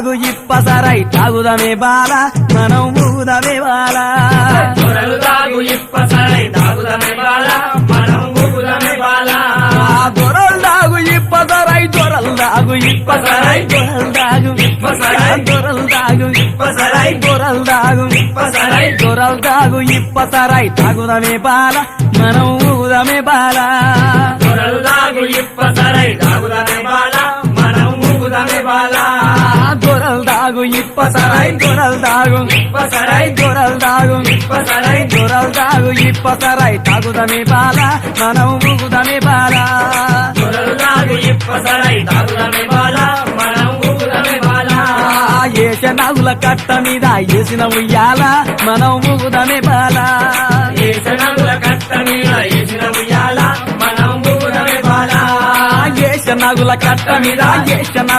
దాగు ఇప్పసరై తాగుదమే బాల మనం ఊగుదమే బాల దొరలు దాగు ఇప్పసరై తాగుదమే బాల మనం ఊగుదమే బాల దొరలు దాగు ఇప్పసరై దొరలు దాగు ఇప్పసరై దొరలు దాగు ఇప్పసరై దొరలు దాగు ఇప్పసరై దొరలు దాగు ఇప్పసరై దొరలు దాగు ఇప్పసరై తాగుదమే బాల మనం ఊగుదమే బాల దొరలు దాగు ఇప్పసరై తాగుదమే బాల మనం ఊగుదమే బాల దొరలు దాగు ఇప్పసరై దొరలు దాగు ఇప్పసరై దొరలు దాగు ఇప్పసరై దొరలు దాగు ఇప్పసరై తాగుదమే బాల మనం ఊగుదమే బాల దొరలు దాగు ఇప్పసరై తాగుదమే బాల మనం ఊగుదమే బాల ఏషనాగుల కట్ట మీద ఏసిన ఉయ్యాల మనం ఊగుదమే బాల ఏసనగుల కట్ట మీద ఏసిన ఉయ్యాల మనం ఊగుదమే బాల ఏషనాగుల కట్ట మీద ఏషన